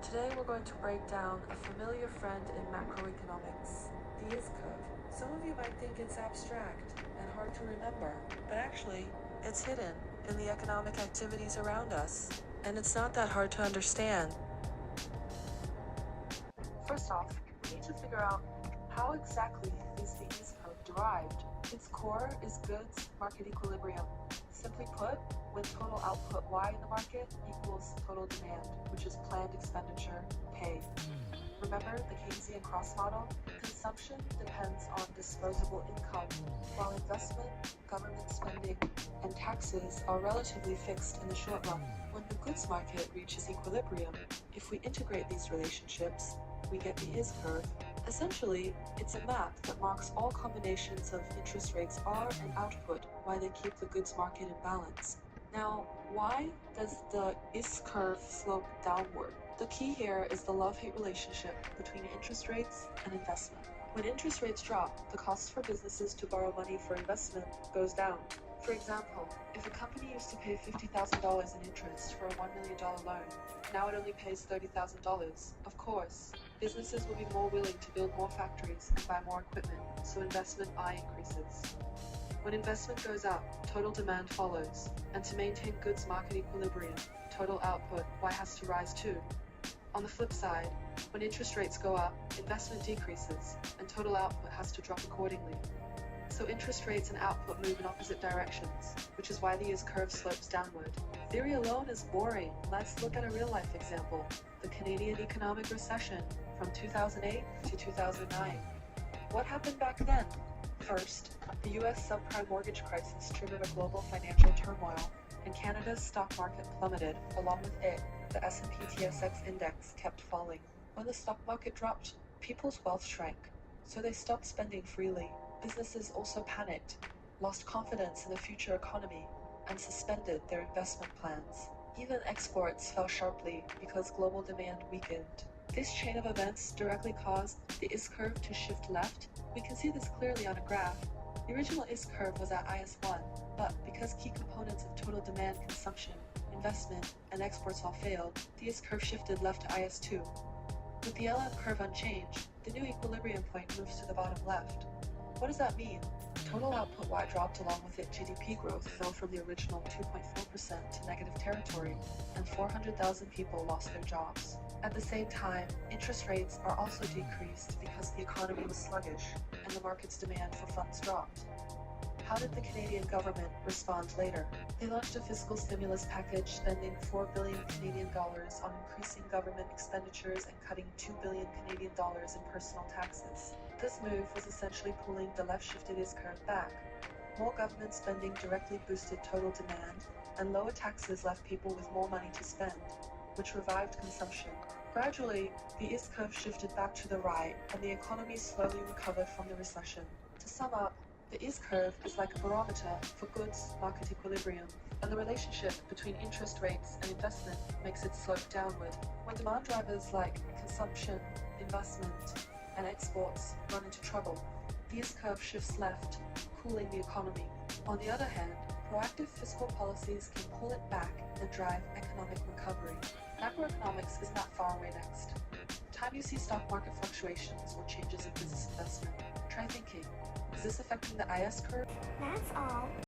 Today we're going to break down a familiar friend in macroeconomics, the IS curve. Some of you might think it's abstract and hard to remember, but actually, it's hidden in the economic activities around us, and it's not that hard to understand. First off, we need to figure out how exactly is the IS curve derived. Its core is goods market equilibrium. Simply put, when total output Y in the market equals total demand, which is planned expenditure, pay. Remember the Keynesian cross model? Consumption depends on disposable income, while investment, government spending, and taxes are relatively fixed in the short run. When the goods market reaches equilibrium, if we integrate these relationships, we get the IS curve. Essentially, it's a map that marks all combinations of interest rates R and output while they keep the goods market in balance. Now, why does the IS curve slope downward? The key here is the love-hate relationship between interest rates and investment. When interest rates drop, the cost for businesses to borrow money for investment goes down. For example, if a company used to pay $50,000 in interest for a $1 million loan, now it only pays $30,000. Of course, businesses will be more willing to build more factories and buy more equipment, so investment I increases. When investment goes up, total demand follows, and to maintain goods market equilibrium, total output Y has to rise too. On the flip side, when interest rates go up, investment decreases, and total output has to drop accordingly. So interest rates and output move in opposite directions, which is why the IS curve slopes downward. Theory alone is boring. Let's look at a real-life example, the Canadian economic recession from 2008 to 2009. What happened back then? First, the US subprime mortgage crisis triggered a global financial turmoil, and Canada's stock market plummeted. Along with it, the S&P/TSX index kept falling. When the stock market dropped, people's wealth shrank, so they stopped spending freely. Businesses also panicked, lost confidence in the future economy, and suspended their investment plans. Even exports fell sharply because global demand weakened. This chain of events directly caused the IS curve to shift left. We can see this clearly on a graph. The original IS curve was at IS1, but because key components of total demand, consumption, investment, and exports all failed, the IS curve shifted left to IS2. With the LM curve unchanged, the new equilibrium point moves to the bottom left. What does that mean? Total output Y dropped, along with it GDP growth fell from the original 2.4% to negative territory, and 400,000 people lost their jobs. At the same time, interest rates are also decreased because the economy was sluggish and the market's demand for funds dropped. How did the Canadian government respond later? They launched a fiscal stimulus package spending $4 billion Canadian dollars on increasing government expenditures and cutting $2 billion Canadian dollars in personal taxes. This move was essentially pulling the left-shifted IS curve back. More government spending directly boosted total demand, and lower taxes left people with more money to spend, which revived consumption. Gradually, the IS curve shifted back to the right, and the economy slowly recovered from the recession. To sum up, the IS curve is like a barometer for goods market equilibrium, and the relationship between interest rates and investment makes it slope downward. When demand drivers like consumption, investment, and exports run into trouble, the IS curve shifts left, cooling the economy. On the other hand, proactive fiscal policies can pull it back and drive economic recovery. Macroeconomics is not far away next. The time you see stock market fluctuations or changes in business investment, try thinking, is this affecting the IS curve? That's all.